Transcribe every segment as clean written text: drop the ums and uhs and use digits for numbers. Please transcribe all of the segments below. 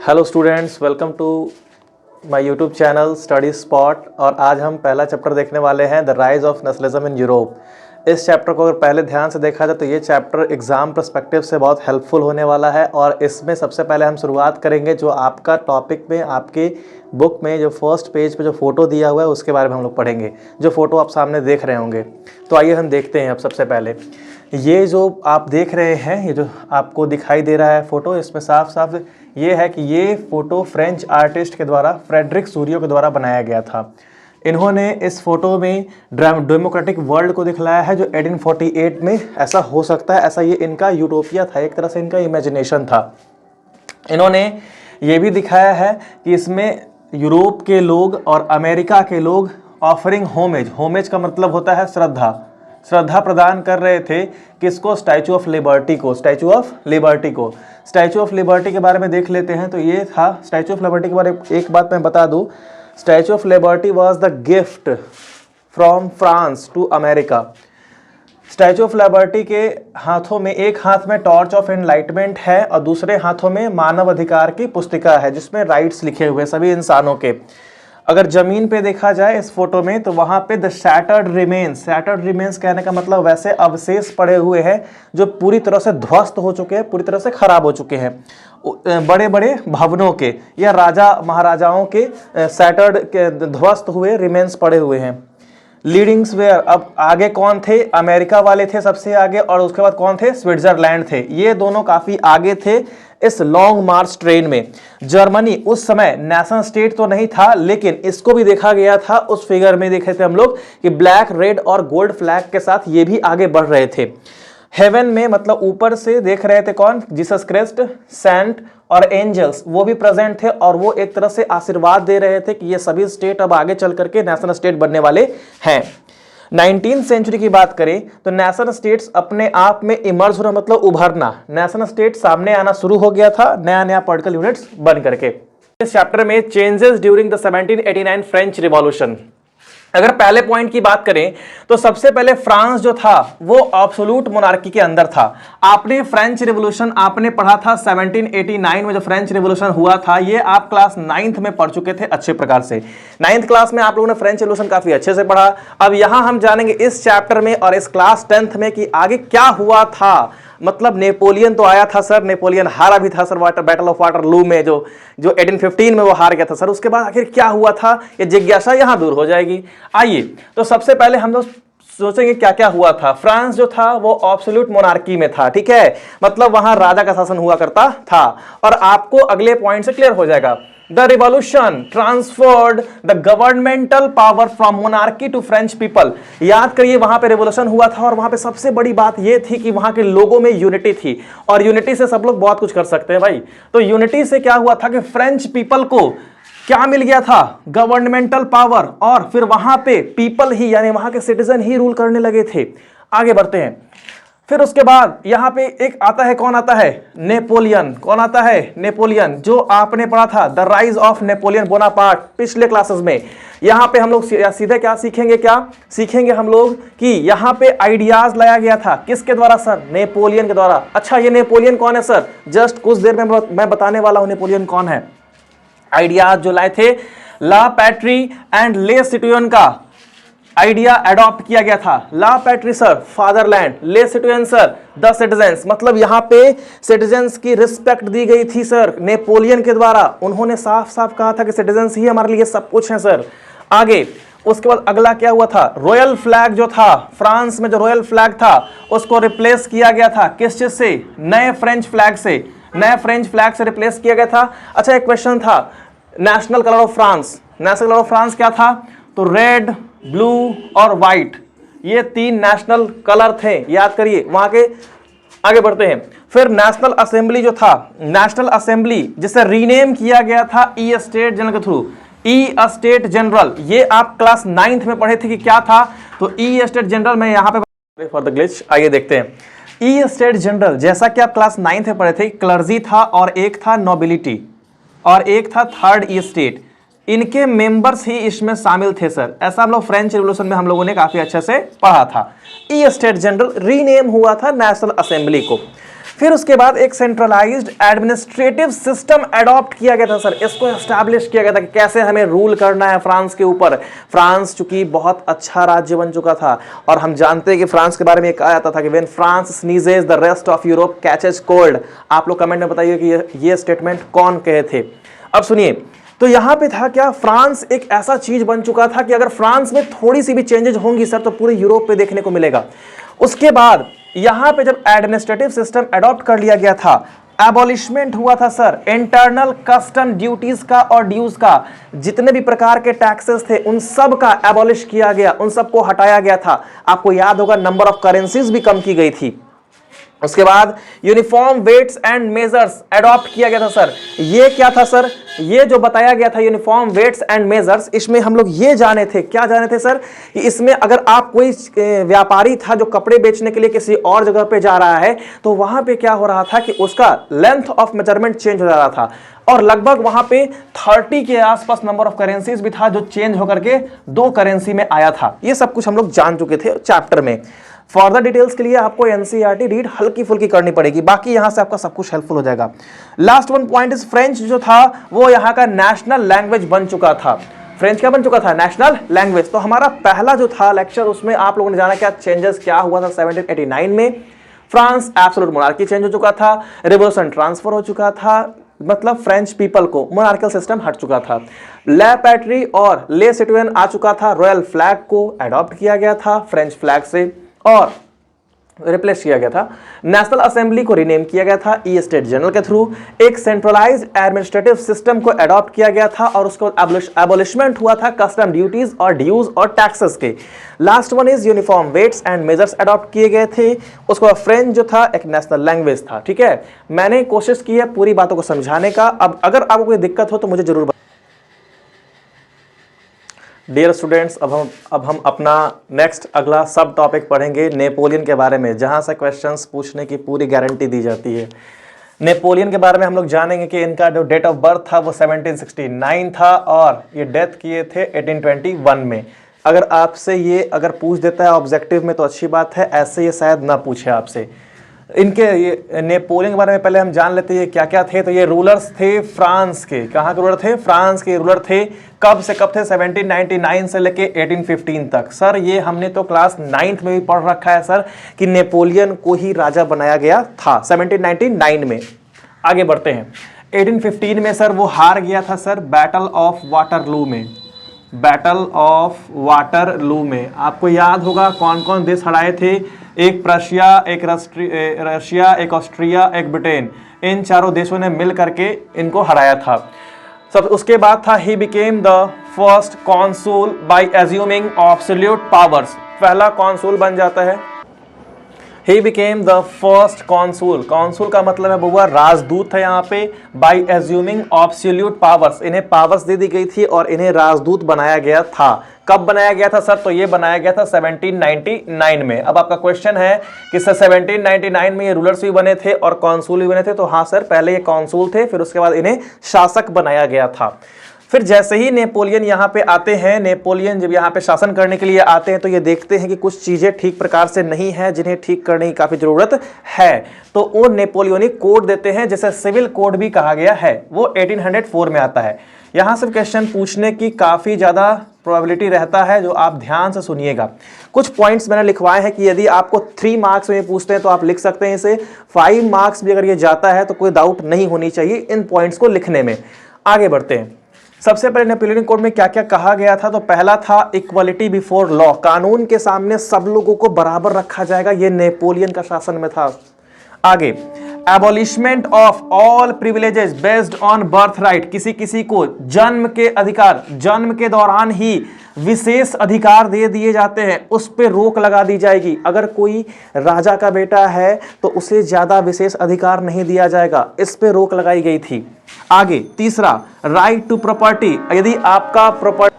Hello students, welcome to my YouTube channel study spot. और आज हम पहला चैप्टर देखने वाले हैं the rise of nationalism in Europe. इस चैप्टर को अगर पहले ध्यान से देखा जाए तो ये चैप्टर एग्जाम पर्सपेक्टिव से बहुत हेल्पफुल होने वाला है। और इसमें सबसे पहले हम शुरुआत करेंगे जो आपका टॉपिक में आपके बुक में जो फर्स्ट पेज पे जो फ़ोटो दिया हुआ है उसके बारे में हम लोग पढ़ेंगे, जो फ़ोटो आप सामने देख रहे होंगे। तो आइए हम देखते हैं। अब सबसे पहले ये जो आप देख रहे हैं, ये जो आपको दिखाई दे रहा है फ़ोटो, इसमें साफ साफ ये है कि ये फ़ोटो फ्रेंच आर्टिस्ट के द्वारा फ्रेडरिक सूरियो के द्वारा बनाया गया था। इन्होंने इस फोटो में डेमोक्रेटिक वर्ल्ड को दिखलाया है जो 1848 में ऐसा हो सकता है, ऐसा ये इनका यूटोपिया था, एक तरह से इनका इमेजिनेशन था। इन्होंने ये भी दिखाया है कि इसमें यूरोप के लोग और अमेरिका के लोग ऑफरिंग होमेज, होमेज का मतलब होता है श्रद्धा, श्रद्धा प्रदान कर रहे थे किसको? स्टैचू ऑफ लिबर्टी को, स्टैचू ऑफ लिबर्टी को। स्टैचू ऑफ लिबर्टी के बारे में देख लेते हैं। तो ये था स्टैचू ऑफ लिबर्टी के बारे में एक बात मैं बता दूं, statue of liberty was the gift from France to America. Statue of liberty के हाथों में, एक हाथ में टॉर्च ऑफ एनलाइटमेंट है और दूसरे हाथों में मानव अधिकार की पुस्तिका है जिसमें राइट्स लिखे हुए सभी इंसानों के। अगर जमीन पे देखा जाए इस फोटो में तो वहां पे the shattered remains, shattered remains कहने का मतलब वैसे अवशेष पड़े हुए हैं जो पूरी तरह से ध्वस्त हो चुके हैं, पूरी तरह से खराब हो चुके हैं। बड़े बड़े भवनों के या राजा महाराजाओं के शैटर्ड के ध्वस्त हुए रिमेन्स पड़े हुए हैं। लीडिंग्स वेयर, अब आगे कौन थे? अमेरिका वाले थे सबसे आगे, और उसके बाद कौन थे? स्विट्जरलैंड थे। ये दोनों काफी आगे थे इस लॉन्ग मार्च ट्रेन में। जर्मनी उस समय नेशनल स्टेट तो नहीं था, लेकिन इसको भी देखा गया था। उस फिगर में देखे थे हम लोग कि ब्लैक, रेड और गोल्ड फ्लैग के साथ ये भी आगे बढ़ रहे थे। हेवन में मतलब ऊपर से देख रहे थे कौन? जीसस क्राइस्ट, सेंट और एंजल्स, वो भी प्रेजेंट थे और वो एक तरह से आशीर्वाद दे रहे थे कि ये सभी स्टेट अब आगे चल करके नेशनल स्टेट बनने वाले हैं। 19th सेंचुरी की बात करें तो नेशनल स्टेट्स अपने आप में इमर्ज होना मतलब उभरना, नेशनल स्टेट सामने आना शुरू हो गया था नया नया पॉलिटिकल यूनिट्स बन करके। इस चैप्टर में changes during the 1789 French revolution. अगर पहले पॉइंट की बात करें तो सबसे पहले फ्रांस जो था वो एब्सोल्यूट मोनार्की के अंदर था। आपने फ्रेंच रिवॉल्यूशन आपने पढ़ा था 1789 में, जो फ्रेंच रिवॉल्यूशन हुआ था ये आप क्लास 9th में पढ़ चुके थे अच्छे प्रकार से। 9th क्लास में आप लोगों ने फ्रेंच रिवॉल्यूशन काफी अच्छे से पढ़ा। अब यहां हम जानेंगे इस चैप्टर में और इस क्लास 10th में कि आगे क्या हुआ था। मतलब नेपोलियन तो आया था सर, नेपोलियन हारा भी था सर बैटल ऑफ वाटरलू में, जो 1815 में वो हार गया था सर। उसके बाद आखिर क्या हुआ था, ये जिज्ञासा यहां दूर हो जाएगी। आइए तो सबसे पहले हम लोग सोचेंगे क्या क्या हुआ था। फ्रांस जो था वो एब्सोल्यूट मोनार्की में था, ठीक है, मतलब वहां राजा का शासन हुआ करता था। और आपको अगले पॉइंट से क्लियर हो जाएगा। The revolution transferred the governmental power from monarchy to French people। याद करिए वहां पे रेवोल्यूशन हुआ था और वहां पे सबसे बड़ी बात यह थी कि वहां के लोगों में यूनिटी थी, और यूनिटी से सब लोग बहुत कुछ कर सकते हैं भाई। तो यूनिटी से क्या हुआ था कि फ्रेंच पीपल को क्या मिल गया था? गवर्नमेंटल पावर, और फिर वहां पे पीपल ही यानी वहां के सिटीजन ही रूल करने लगे थे। आगे बढ़ते हैं। फिर उसके बाद यहां पे एक आता है, कौन आता है? नेपोलियन। कौन आता है? नेपोलियन, जो आपने पढ़ा था the rise of Napoleon Bonaparte पिछले क्लासेस में। यहां पे हम लोग सीधे क्या सीखेंगे? क्या सीखेंगे हम लोग कि यहां पे आइडियाज लाया गया था किसके द्वारा सर? नेपोलियन के द्वारा। अच्छा, ये नेपोलियन कौन है सर? जस्ट कुछ देर में मैं बताने वाला हूं नेपोलियन कौन है। आइडियाज जो लाए थे, ला पैट्री एंड ले सिटिजन का आइडिया अडॉप्ट किया गया था। ला पैट्री सर फादरलैंड, ले सिटिजन सर द सिटीजन्स, मतलब यहां पे सिटीजन्स की रिस्पेक्ट दी गई थी सर नेपोलियन के द्वारा। उन्होंने साफ साफ कहा था कि सिटीजन्स ही हमारे लिए सब कुछ है सर। आगे उसके बाद अगला क्या हुआ था? रॉयल फ्लैग जो था फ्रांस में, जो रॉयल फ्लैग था उसको रिप्लेस किया गया था किस चीज से? नए फ्रेंच फ्लैग से, नए फ्रेंच फ्लैग से रिप्लेस किया गया था। अच्छा, एक क्वेश्चन था, national colour of France, national colour of France क्या था? तो रेड, ब्लू और व्हाइट, ये 3 नेशनल कलर थे, याद करिए वहां के। आगे बढ़ते हैं। फिर नेशनल असेंबली जो था, नेशनल असेंबली जिसे रीनेम किया गया था ई स्टेट जनरल के थ्रू, ई स्टेट जनरल, ये आप क्लास 9th में पढ़े थे कि क्या था? तो ई स्टेट जनरल में यहां पे फॉर द ग्लिच। आइए देखते हैं। ई स्टेट जनरल जैसा कि आप क्लास 9th में पढ़े थे, क्लर्जी था और एक था नोबिलिटी और एक था थर्ड ई स्टेट। इनके मेंबर्स ही इसमें शामिल थे सर। ऐसा हम लोग फ्रेंच रिवॉल्यूशन में हम लोगों ने काफी अच्छे से पढ़ा था। ई स्टेट जनरल रीनेम हुआ था नेशनल असेंबली को। फिर उसके बाद एक सेंट्रलाइज्ड एडमिनिस्ट्रेटिव सिस्टम अडॉप्ट किया गया था सर, इसको एस्टैब्लिश किया गया था कि कैसे हमें रूल करना है फ्रांस के ऊपर। फ्रांस चूंकि बहुत अच्छा राज्य बन चुका था, और हम जानते हैं कि फ्रांस के बारे में कहा जाता था कि when France sneezes the rest of Europe catches cold. आप लोग कमेंट में बताइए कि ये स्टेटमेंट कौन कहे थे। अब सुनिए, तो यहां पे था क्या, फ्रांस एक ऐसा चीज बन चुका था कि अगर फ्रांस में थोड़ी सी भी चेंजेस होंगी सर तो पूरे यूरोप पे देखने को मिलेगा। उसके बाद यहां पे जब एडमिनिस्ट्रेटिव सिस्टम अडॉप्ट कर लिया गया था, एबॉलिशमेंट हुआ था सर इंटरनल कस्टम ड्यूटीज का और ड्यूज का। जितने भी प्रकार के टैक्सेस थे उन सब का एबॉलिश किया गया, उन सबको हटाया गया था। आपको याद होगा नंबर ऑफ करेंसीज भी कम की गई थी। उसके बाद uniform weights and measures adopt किया गया था सर। ये क्या था सर, ये जो बताया गया था यूनिफॉर्म वेट्स एंड मेजर्स, इसमें हम लोग ये जाने थे, क्या जाने थे सर, कि इसमें अगर आप कोई व्यापारी था जो कपड़े बेचने के लिए किसी और जगह पे जा रहा है, तो वहां पे क्या हो रहा था कि उसका लेंथ ऑफ मेजरमेंट चेंज हो जा रहा था, और लगभग वहां पे 30 के आसपास नंबर ऑफ करेंसीज भी था जो चेंज होकर के 2 करेंसी में आया था। ये सब कुछ हम लोग जान चुके थे चैप्टर में। फर्दर डिटेल्स के लिए आपको एनसीईआरटी रीड हल्की फुल्की करनी पड़ेगी, बाकी यहां से आपका सब कुछ हेल्पफुल हो जाएगा। Last one point is French जो था वो यहां का नेशनल लैंग्वेज बन चुका था। फ्रेंच क्या बन चुका था, नेशनल लैंग्वेज। तो हमारा पहला जो था लेक्चर, उसमें आप लोगों ने जाना क्या चेंजेस क्या हुआ था 1789 में। फ्रांस एब्सोल्यूट मोनार्की चेंज हो चुका था, रिवोल्यूशन ट्रांसफर हो चुका था, मतलब फ्रेंच पीपल को मोनार्कियल सिस्टम हट चुका था। ले पैट्री और ले सिटीजन आ चुका था, रॉयल फ्लैग को अडॉप्ट किया गया था फ्रेंच फ्लैग से और रिप्लेस किया गया था। नेशनल असेंबली को रीनेम किया गया था ई स्टेट जनरल के थ्रू। एक सेंट्रलाइज्ड एडमिनिस्ट्रेटिव सिस्टम को अडॉप्ट किया गया था, और उसको एबॉलिशमेंट हुआ था कस्टम ड्यूटीज और ड्यूज और टैक्सेस के। Last one is uniform weights and measures adopt किए गए थे। उसको फ्रेंच जो था एक नेशनल लैंग्वेज था। ठीक है, मैंने कोशिश की है पूरी बातों को समझाने का। अब अगर आपको कोई दिक्कत हो तो मुझे जरूर। डियर स्टूडेंट्स, अब हम अपना नेक्स्ट अगला सब टॉपिक पढ़ेंगे नेपोलियन के बारे में, जहां से क्वेश्चंस पूछने की पूरी गारंटी दी जाती है। नेपोलियन के बारे में हम लोग जानेंगे कि इनका जो डेट ऑफ बर्थ था वो 1769 था, और ये डेथ किए थे 1821 में। अगर आपसे ये अगर पूछ देता है ऑब्जेक्टिव में तो अच्छी बात है, ऐसे ये शायद ना पूछे आपसे। इनके ये नेपोलियन के बारे में पहले हम जान लेते हैं ये क्या क्या थे। तो ये रूलर्स थे फ्रांस के। कहाँ के रूलर थे, फ्रांस के रूलर थे। कब से कब थे, 1799 से लेके 1815 तक। सर ये हमने तो क्लास 9th में भी पढ़ रखा है सर कि नेपोलियन को ही राजा बनाया गया था 1799 में। आगे बढ़ते हैं, 1815 में सर वो हार गया था सर बैटल ऑफ वाटरलू में। बैटल ऑफ वाटरलू में आपको याद होगा कौन कौन देश हराए थे, एक प्रशिया, एक रशिया, एक ऑस्ट्रिया, एक ब्रिटेन। इन चारों देशों ने मिल करके इनको हराया था। सब उसके बाद था he became the first consul by assuming absolute powers. पहला कॉन्सूल बन जाता है। He became the first consul. Consul का मतलब है बुआ राजदूत था यहाँ पे। बाय एज्यूमिंग एब्सोल्यूट पावर्स, इन्हें पावर्स दे दी गई थी और इन्हें राजदूत बनाया गया था। कब बनाया गया था सर, तो ये बनाया गया था 1799 में। अब आपका क्वेश्चन है कि सर 1799 में ये रूलर्स भी बने थे और कॉन्सूल भी बने थे। तो हाँ सर, पहले ये कॉन्सूल थे, फिर उसके बाद इन्हें शासक बनाया गया था। फिर जैसे ही नेपोलियन यहाँ पे आते हैं, नेपोलियन जब यहाँ पे शासन करने के लिए आते हैं तो ये देखते हैं कि कुछ चीज़ें ठीक प्रकार से नहीं है, जिन्हें ठीक करने की काफ़ी ज़रूरत है। तो वो नेपोलियनिक कोड देते हैं, जिसे सिविल कोड भी कहा गया है। वो 1804 में आता है। यहाँ से क्वेश्चन पूछने की काफ़ी ज़्यादा प्रोबेबिलिटी रहता है, जो आप ध्यान से सुनिएगा। कुछ पॉइंट्स मैंने लिखवाए हैं कि यदि आपको 3 मार्क्स में पूछते हैं तो आप लिख सकते हैं इसे। 5 मार्क्स भी अगर ये जाता है तो कोई डाउट नहीं होनी चाहिए इन पॉइंट्स को लिखने में। आगे बढ़ते हैं। सबसे पहले नेपोलियन कोड में क्या क्या कहा गया था, तो पहला था इक्वलिटी बिफोर लॉ, कानून के सामने सब लोगों को बराबर रखा जाएगा। ये नेपोलियन का शासन में था। आगे abolishment of all privileges based on birth right, किसी किसी को जन्म के अधिकार, जन्म के दौरान ही विशेष अधिकार दे दिए जाते हैं, उस पर रोक लगा दी जाएगी। अगर कोई राजा का बेटा है तो उसे ज्यादा विशेष अधिकार नहीं दिया जाएगा, इस पे रोक लगाई गई थी। आगे तीसरा राइट टू प्रॉपर्टी, यदि आपका प्रॉपर्टी,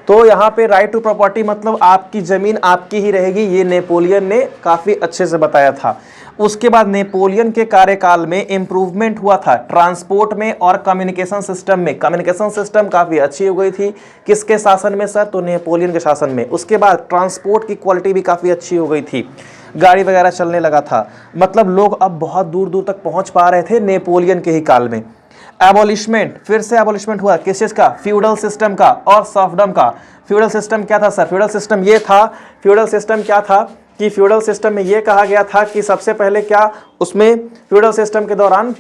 तो यहाँ पे राइट टू प्रॉपर्टी मतलब आपकी जमीन आपकी ही रहेगी। ये नेपोलियन ने काफी अच्छे से बताया था। उसके बाद नेपोलियन के कार्यकाल में इंप्रूवमेंट हुआ था ट्रांसपोर्ट में और कम्युनिकेशन सिस्टम में। कम्युनिकेशन सिस्टम काफ़ी अच्छी हो गई थी। किसके शासन में सर, तो नेपोलियन के शासन में। उसके बाद ट्रांसपोर्ट की क्वालिटी भी काफ़ी अच्छी हो गई थी। गाड़ी वगैरह चलने लगा था, मतलब लोग अब बहुत दूर दूर तक पहुंच पा रहे थे नेपोलियन के ही काल में। एबॉलिशमेंट, फिर से एबॉलिशमेंट हुआ, किस चीज का? फ्यूडल सिस्टम का और सर्फडम का। फ्यूडल सिस्टम क्या था सर? फ्यूडल सिस्टम ये था, फ्यूडल सिस्टम क्या था कि फ्यूडल सिस्टम में ये कहा गया था कि सबसे पहले क्या उसमें फ्यूडल सिस्टम के दौरान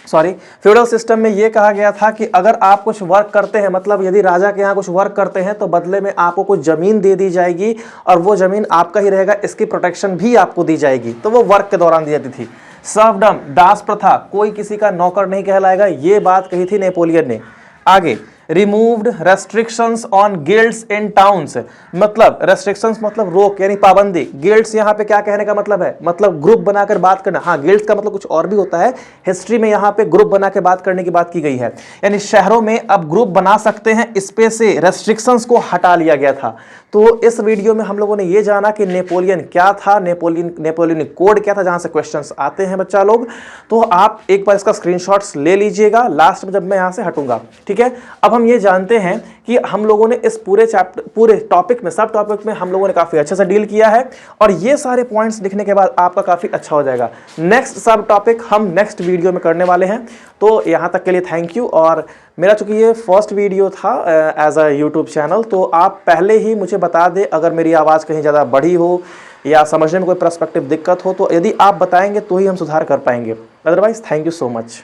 फ्यूडल सिस्टम में यह कहा गया था कि अगर आप कुछ वर्क करते हैं, मतलब यदि राजा के यहाँ कुछ वर्क करते हैं तो बदले में आपको कुछ जमीन दे दी जाएगी और वो जमीन आपका ही रहेगा, इसकी प्रोटेक्शन भी आपको दी जाएगी, तो वो वर्क के दौरान दी जाती थी। सर्फडम, दास प्रथा, कोई किसी का नौकर नहीं कहलाएगा, ये बात कही थी नेपोलियन ने। आगे, removed restrictions on guilds in towns, मतलब रेस्ट्रिक्शंस मतलब रोक यानी पाबंदी। गिल्ड्स यहाँ पे क्या कहने का मतलब है? मतलब ग्रुप बनाकर बात करना। हाँ, गिल्ड्स का मतलब कुछ और भी होता है, हिस्ट्री में यहाँ पे ग्रुप बना के बात करने की बात की गई है, यानी शहरों में अब ग्रुप बना सकते हैं, इस पे से रेस्ट्रिक्शंस को हटा लिया गया था। तो इस वीडियो में हम लोगों ने ये जाना कि नेपोलियन क्या था, नेपोलियन कोड क्या था, जहां से क्वेश्चंस आते हैं बच्चा लोग। तो आप एक बार इसका स्क्रीनशॉट्स ले लीजिएगा लास्ट में जब मैं यहां से हटूंगा, ठीक है। अब हम ये जानते हैं कि हम लोगों ने इस पूरे टॉपिक में, सब टॉपिक में हम लोगों ने काफी अच्छे से डील किया है और ये सारे पॉइंट्स लिखने के बाद आपका काफी अच्छा हो जाएगा। नेक्स्ट सब टॉपिक हम नेक्स्ट वीडियो में करने वाले हैं। तो यहां तक के लिए थैंक यू। और मेरा चूंकि ये फर्स्ट वीडियो था एज अ यूट्यूब चैनल, तो आप पहले ही मुझे बता दें अगर मेरी आवाज़ कहीं ज़्यादा बढ़ी हो या समझने में कोई पर्सपेक्टिव दिक्कत हो, तो यदि आप बताएंगे तो ही हम सुधार कर पाएंगे। Otherwise thank you so much.